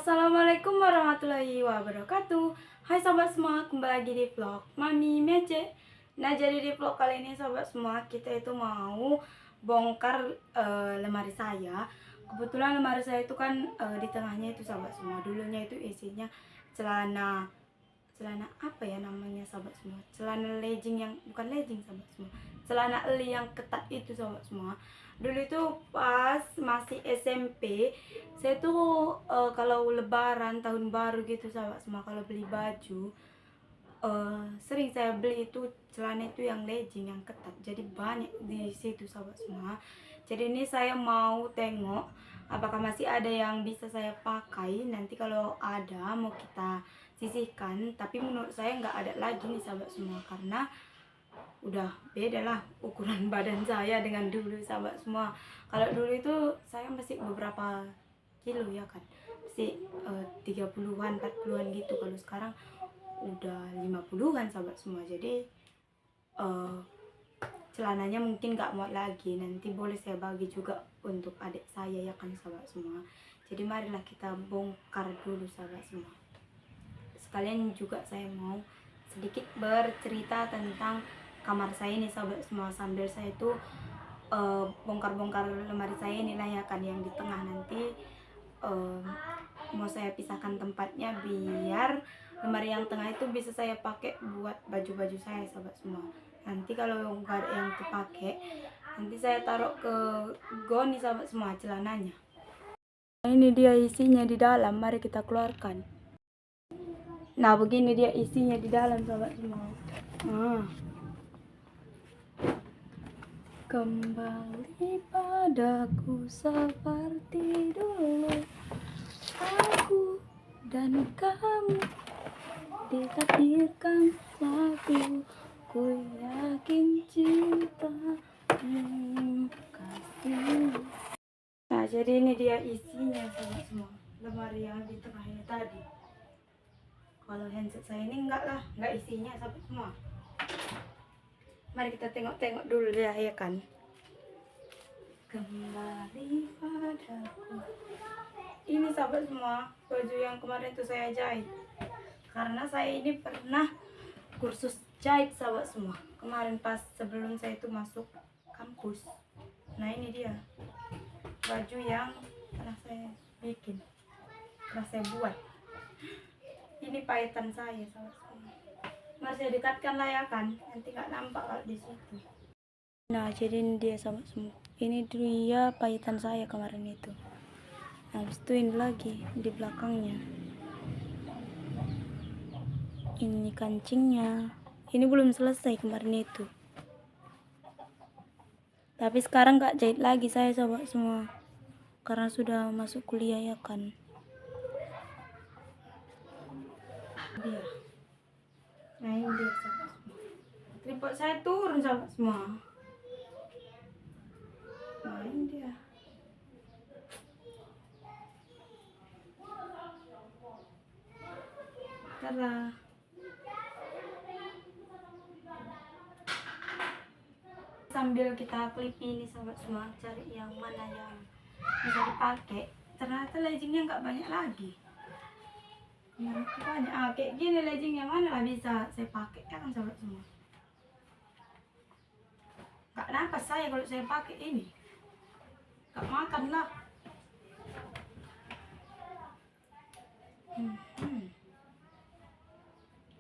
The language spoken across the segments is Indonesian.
Assalamualaikum warahmatullahi wabarakatuh. Hai sobat semua, kembali lagi di vlog Mami Mece. Nah, jadi di vlog kali ini sobat semua, kita itu mau bongkar lemari saya. Kebetulan lemari saya itu kan di tengahnya itu sobat semua. Dulunya itu isinya celana celana apa ya namanya sobat semua, celana legging yang bukan legging sobat semua, celana li yang ketat itu sobat semua. Dulu itu pas masih SMP, saya tuh kalau lebaran tahun baru gitu sobat semua, kalau beli baju sering saya beli itu celana itu yang legging yang ketat, jadi banyak di situ sobat semua. Jadi ini saya mau tengok apakah masih ada yang bisa saya pakai, nanti kalau ada mau kita sisihkan. Tapi menurut saya nggak ada lagi nih sahabat semua, karena udah beda lah ukuran badan saya dengan dulu sahabat semua. Kalau dulu itu saya masih beberapa kilo ya kan, masih 30-an 40-an gitu. Kalau sekarang udah 50-an sahabat semua. Jadi celananya mungkin nggak muat lagi, nanti boleh saya bagi juga untuk adik saya ya kan sahabat semua. Jadi marilah kita bongkar dulu sahabat semua. Sekalian juga saya mau sedikit bercerita tentang kamar saya ini sahabat semua, sambil saya itu bongkar-bongkar lemari saya inilah ya kan, yang di tengah nanti mau saya pisahkan tempatnya biar lemari yang tengah itu bisa saya pakai buat baju-baju saya sahabat semua. Nanti kalau nggak ada yang dipakai, nanti saya taruh ke goni sahabat semua celananya. Ini dia isinya di dalam, mari kita keluarkan. Nah, begini dia isinya di dalam sobat semua. Kembali padaku seperti dulu, aku dan kamu ditakdirkan satu. Ku yakin cintamu kasih. Nah, jadi ini dia isinya sobat semua, lemari yang di tengah ini tadi. Kalau handset saya ini enggak lah, enggak isinya sahabat semua. Mari kita tengok-tengok dulu ya kan. Kembali padaku. Ini sahabat semua, baju yang kemarin itu saya jahit. Karena saya ini pernah kursus jahit sahabat semua. Kemarin pas sebelum saya itu masuk kampus. Nah, ini dia baju yang pernah saya bikin, pernah saya buat. Ini pahitan saya sahabat semua. Mari saya dekatkan lah ya kan, nanti nggak nampak kalau di situ. Nah, jadi ini dia sahabat semua. Ini dia pahitan saya kemarin itu. Nah, habis itu ini lagi di belakangnya. Ini kancingnya. Ini belum selesai kemarin itu. Tapi sekarang nggak jahit lagi saya sahabat semua, karena sudah masuk kuliah ya kan. Dia. Nah, ini dia sahabat semua. Tripod saya turun sahabat semua. Nah, ini dia. Tada. Sambil kita klip ini sahabat semua, cari yang mana yang bisa dipakai. Ternyata leggingnya nggak banyak lagi. Banyak kayak gini legging yang mana lah bisa saya pakai ya kan sahabat semua. Nggak nafas saya kalau saya pakai ini, nggak makan lah.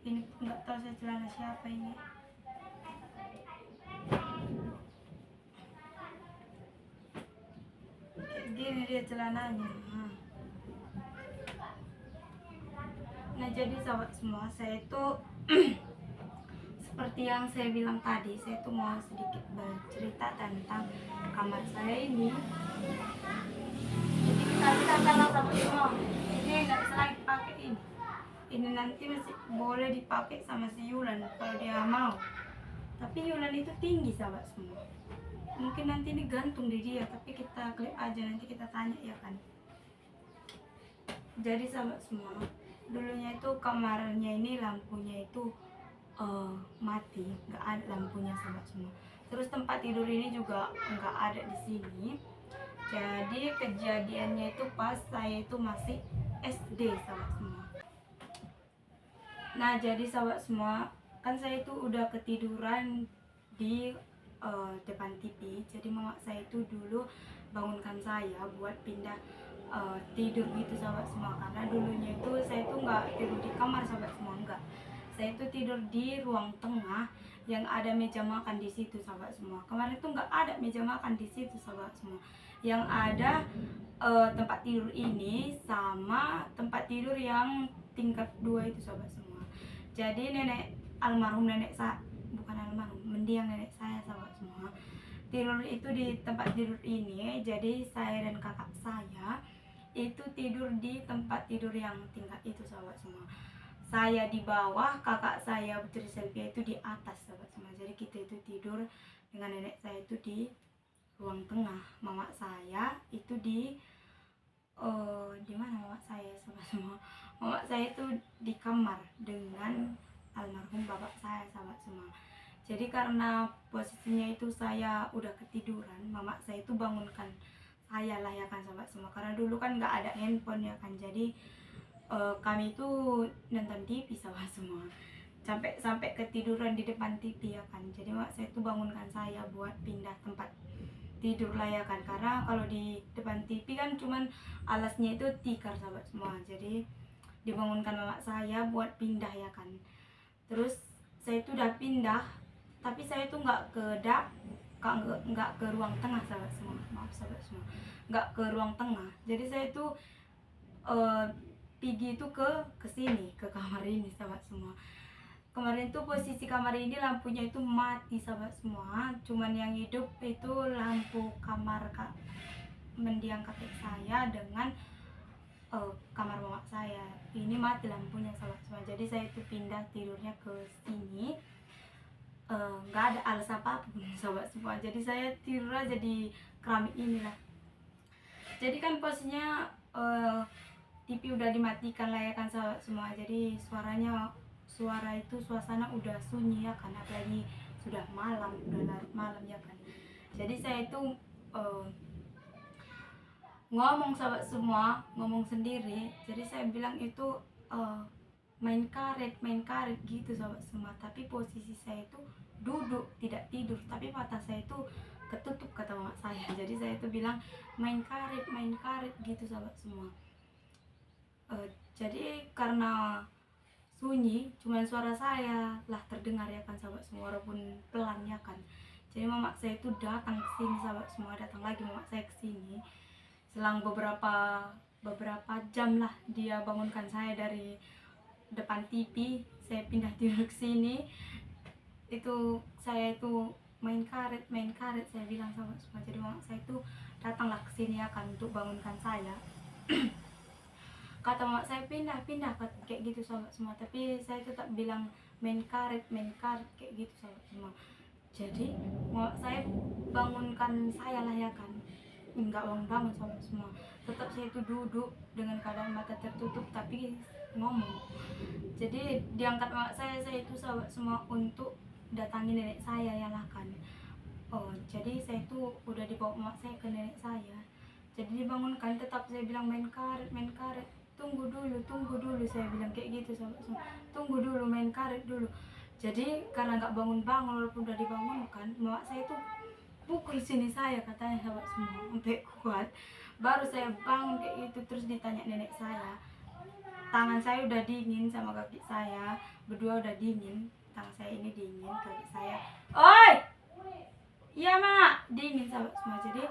Ini nggak tahu saya celana siapa ini. Kayak gini dia celananya. Nah, jadi sahabat semua, saya itu seperti yang saya bilang tadi, saya tuh mau sedikit bercerita tentang kamar saya ini. Jadi kita pisahkan lah sahabat semua. Ini nggak bisa lagi pakai ini. Ini nanti masih boleh dipakai sama si Yulan kalau dia mau. Tapi Yulan itu tinggi sahabat semua. Mungkin nanti ini gantung di dia, tapi kita klip aja, nanti kita tanya ya kan. Jadi sahabat semua, dulunya itu kamarnya ini lampunya itu mati, nggak ada lampunya sahabat semua. Terus tempat tidur ini juga nggak ada di sini. Jadi kejadiannya itu pas saya itu masih SD sahabat semua. Nah jadi sahabat semua, kan saya itu udah ketiduran di depan TV. Jadi mama saya itu dulu bangunkan saya buat pindah tidur gitu sahabat semua. Karena dulunya itu saya itu nggak tidur di kamar sahabat semua, enggak. Saya itu tidur di ruang tengah yang ada meja makan di situ sahabat semua. Kemarin itu nggak ada meja makan di situ sahabat semua. Yang ada tempat tidur ini sama tempat tidur yang tingkat 2 itu sahabat semua. Jadi nenek almarhum nenek saya, bukan almarhum, mendiang nenek saya sahabat semua, tidur itu di tempat tidur ini. Jadi saya dan kakak saya itu tidur di tempat tidur yang tingkat itu sahabat semua. Saya di bawah, kakak saya Putri Selvia itu di atas sahabat semua. Jadi kita itu tidur dengan nenek saya itu di ruang tengah. Mama saya itu di mana mama saya sahabat semua? Mama saya itu di kamar dengan almarhum bapak saya sahabat semua. Jadi karena posisinya itu saya udah ketiduran, mama saya itu bangunkan saya lah ya kan sahabat semua. Karena dulu kan nggak ada handphone ya kan, jadi kami itu nonton TV sahabat semua. Sampai ketiduran di depan TV ya kan. Jadi mama saya itu bangunkan saya buat pindah tempat tidur lah ya kan. Karena kalau di depan TV kan cuman alasnya itu tikar sahabat semua. Jadi dibangunkan mama saya buat pindah ya kan. Terus saya itu udah pindah, tapi saya itu nggak ke ruang tengah sahabat semua. Maaf sahabat semua, nggak ke ruang tengah. Jadi saya itu pergi itu ke sini, ke kamar ini sahabat semua. Kemarin tuh posisi kamar ini lampunya itu mati sahabat semua. Cuman yang hidup itu lampu kamar mendiang kakek saya dengan kamar mama saya. Ini mati lampunya sahabat semua. Jadi saya itu pindah tidurnya ke sini. Nggak ada alas apapun sahabat semua. Jadi saya tidur aja di keramik inilah. Jadi kan posisinya TV udah dimatikan lah ya kan sahabat semua. Jadi suara itu suasana udah sunyi ya kan, apalagi sudah malam, udah larut malam ya kan. Jadi saya itu ngomong sahabat semua, ngomong sendiri. Jadi saya bilang itu main karet gitu sahabat semua. Tapi posisi saya itu duduk, tidak tidur, tapi mata saya itu ketutup kata mama saya. Jadi saya itu bilang main karet gitu sahabat semua. Jadi karena sunyi, cuman suara saya lah terdengar ya kan sahabat semua, walaupun pelan ya kan. Jadi mama saya itu datang ke sini sahabat semua, datang lagi mama saya ke sini. Selang beberapa jam lah dia bangunkan saya dari depan TV. Saya pindah tidur ke sini. Itu saya itu main karet saya bilang sahabat semua. Jadi mama saya itu datanglah ke sini ya kan untuk bangunkan saya. Kata mama saya pindah kayak gitu sahabat semua, tapi saya tetap bilang main karet kayak gitu sahabat semua. Jadi mama saya bangunkan saya lah ya kan, enggak bangun sahabat semua. Tetap saya itu duduk dengan keadaan mata tertutup tapi ngomong. Jadi diangkat mama saya itu sahabat semua untuk datangi nenek saya ya lah kan. Jadi saya itu udah dibawa mama saya ke nenek saya. Jadi dibangunkan, tetap saya bilang main karet. Tunggu dulu saya bilang kayak gitu sahabat semua. Tunggu dulu, main karet dulu. Jadi karena nggak bangun walaupun udah dibangunkan, mama saya itu pukul sini saya katanya sahabat semua sampai kuat. Baru saya bangun kayak gitu. Terus ditanya nenek saya, tangan saya udah dingin sama kaki saya, berdua udah dingin. Tangan saya ini dingin, kaki saya oi iya mak dingin sahabat semua. Jadi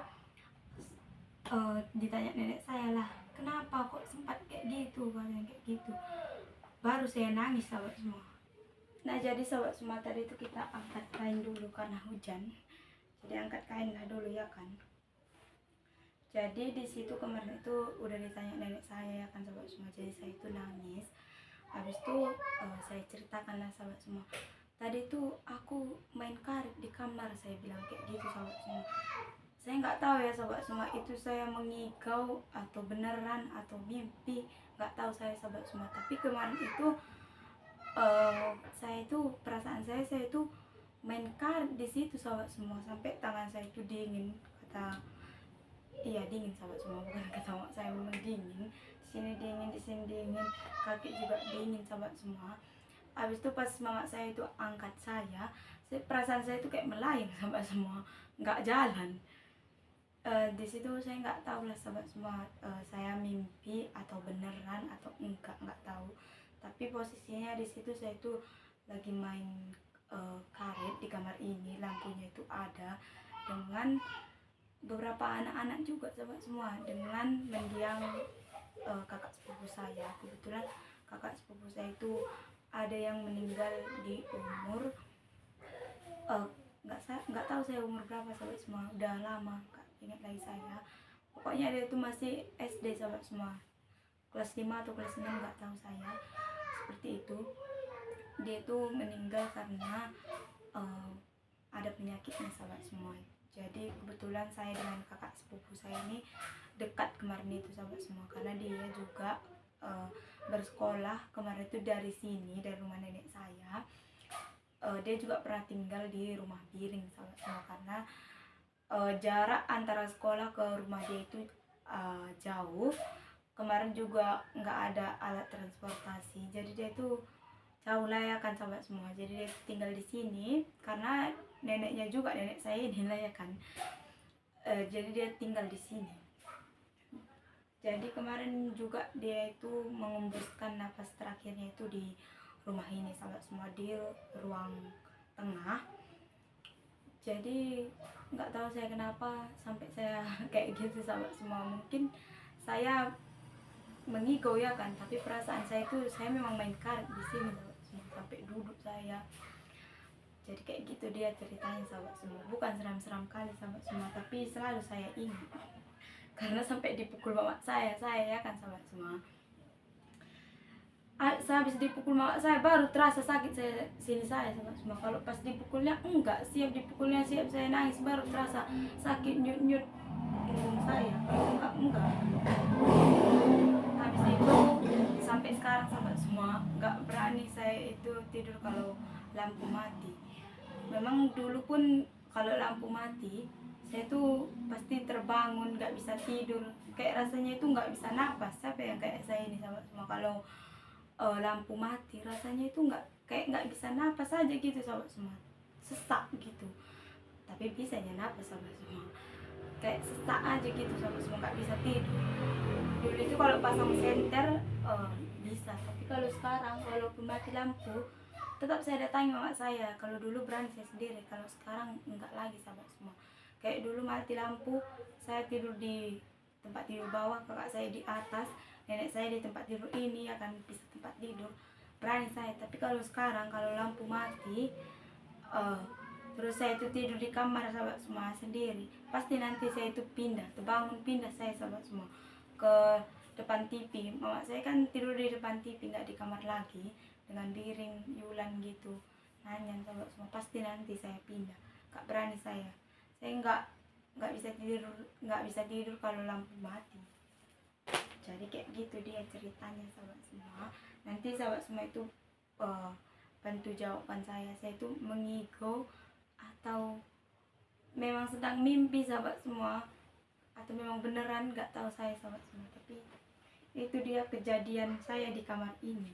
ditanya nenek saya lah, kenapa kok sempat kayak gitu, katanya kayak gitu. Baru saya nangis sahabat semua. Nah jadi sahabat semua, tadi itu kita angkat kain dulu karena hujan. Jadi angkat kain lah dulu ya kan. Jadi di situ kemarin itu udah ditanya nenek saya ya kan sahabat semua. Jadi saya itu nangis. Habis itu saya ceritakan lah sahabat semua. Tadi itu aku main karet di kamar, saya bilang kayak gitu sahabat semua. Saya nggak tahu ya sahabat semua, itu saya mengigau atau beneran atau mimpi, nggak tahu saya sahabat semua. Tapi kemarin itu saya itu perasaan saya itu main karet di situ sahabat semua, sampai tangan saya itu dingin. Kata iya dingin sahabat semua, bukan kata mak saya memang dingin. Di sini dingin, di sini dingin, kaki juga dingin sahabat semua. Habis itu pas mama saya itu angkat saya, perasaan saya itu kayak melayang sahabat semua, nggak jalan. Di situ saya nggak tahu lah sahabat semua, saya mimpi atau beneran atau nggak tahu. Tapi posisinya di situ saya itu lagi main karet di kamar ini, lampunya itu ada dengan beberapa anak-anak juga sahabat semua, dengan mendiang kakak sepupu saya. Kebetulan kakak sepupu saya itu ada yang meninggal di umur nggak tahu saya umur berapa sahabat semua, udah lama nggak ingat lagi saya. Pokoknya dia itu masih SD sahabat semua, kelas 5 atau kelas 6 nggak tahu saya, seperti itu. Dia itu meninggal karena ada penyakitnya sahabat semua. Jadi kebetulan saya dengan kakak sepupu saya ini dekat kemarin itu sahabat semua, karena dia juga bersekolah kemarin itu dari sini, dari rumah nenek saya. Dia juga pernah tinggal di rumah Biring sahabat semua, karena jarak antara sekolah ke rumah dia itu jauh. Kemarin juga nggak ada alat transportasi, jadi dia itu jauh lah ya kan sahabat semua. Jadi dia tinggal di sini karena neneknya juga, nenek saya ini lah ya kan. Jadi dia tinggal di sini. Jadi kemarin juga dia itu mengembuskan nafas terakhirnya itu di rumah ini sahabat semua, di ruang tengah. Jadi nggak tahu saya kenapa sampai saya kayak gitu sahabat semua. Mungkin saya mengigau ya kan, tapi perasaan saya itu saya memang main karet di sini sahabat semua, sampai duduk saya. Jadi kayak gitu dia ceritanya sahabat semua. Bukan seram-seram kali sahabat semua, tapi selalu saya ingat karena sampai dipukul mama saya ya kan sahabat semua. Sehabis dipukul mama saya baru terasa sakit sini saya sahabat semua. Kalau pas dipukulnya enggak, siap dipukulnya siap saya nangis, baru terasa sakit nyut-nyut saya. Enggak. Habis itu sampai sekarang sahabat semua nggak berani saya itu tidur kalau lampu mati. Memang dulu pun kalau lampu mati saya tuh pasti terbangun, nggak bisa tidur, kayak rasanya itu nggak bisa napas. Siapa yang kayak saya ini sahabat semua, kalau lampu mati rasanya itu nggak bisa napas aja gitu sahabat semua, sesak gitu. Tapi bisa ya napas sahabat semua, kayak sesak aja gitu sahabat semua, nggak bisa tidur. Dulu itu kalau pasang senter bisa, tapi kalau sekarang walaupun mati lampu tetap saya datangi mama saya. Kalau dulu berani saya sendiri, kalau sekarang enggak lagi sahabat semua. Kayak dulu mati lampu saya tidur di tempat tidur bawah, kakak saya di atas, nenek saya di tempat tidur ini, akan bisa tempat tidur, berani saya. Tapi kalau sekarang kalau lampu mati terus saya itu tidur di kamar sahabat semua sendiri, pasti nanti saya itu terbangun pindah saya sahabat semua ke depan TV. Mama saya kan tidur di depan TV, nggak di kamar lagi, dengan Biring, Yulan gitu, nanya sahabat semua. Pasti nanti saya pindah, nggak berani saya nggak bisa tidur kalau lampu mati. Jadi kayak gitu dia ceritanya sahabat semua. Nanti sahabat semua itu bantu jawaban saya itu mengigau atau memang sedang mimpi sahabat semua, atau memang beneran nggak tahu saya sahabat semua. Tapi itu dia kejadian saya di kamar ini.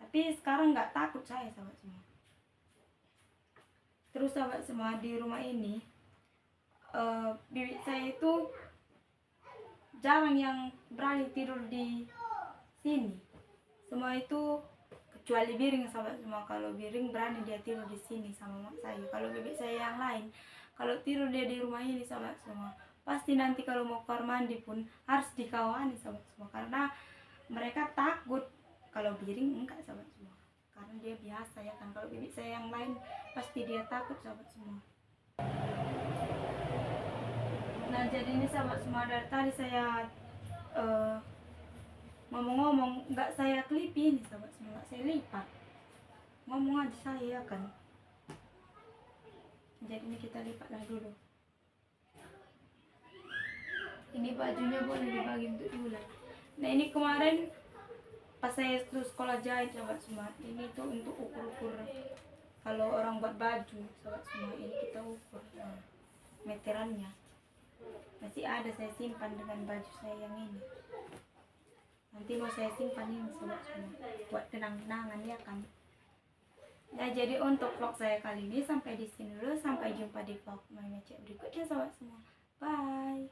Tapi sekarang nggak takut saya sahabat semua. Terus sahabat semua, di rumah ini bibit saya itu jarang yang berani tidur di sini. Semua itu kecuali Biring sahabat semua. Kalau Biring berani dia tidur di sini sama mak saya. Kalau bibit saya yang lain, kalau tidur dia di rumah ini sahabat semua, pasti nanti kalau mau kamar mandi pun harus dikawani sahabat semua, karena mereka takut. Kalau Biring enggak sahabat semua, karena dia biasa ya kan. Kalau bibit saya yang lain pasti dia takut sahabat semua. Nah jadi ini sahabat semua, dari tadi saya ngomong-ngomong nggak saya klipi ini sahabat semua, nggak saya lipat, ngomong aja saya kan. Jadi ini kita lipatlah dulu. Ini bajunya boleh dibagi untuk Yulan. Nah ini kemarin pas saya tuh sekolah jahit sahabat semua, ini tuh untuk ukur-ukur kalau orang buat baju sahabat semua. Ini kita ukur meterannya. Masih ada saya simpan dengan baju saya yang ini. Nanti mau saya simpan ini sobat semua buat kenang-kenangan ya kan. Nah, jadi untuk vlog saya kali ini sampai di sini dulu. Sampai jumpa di vlog Mami Mece berikutnya sobat semua. Bye.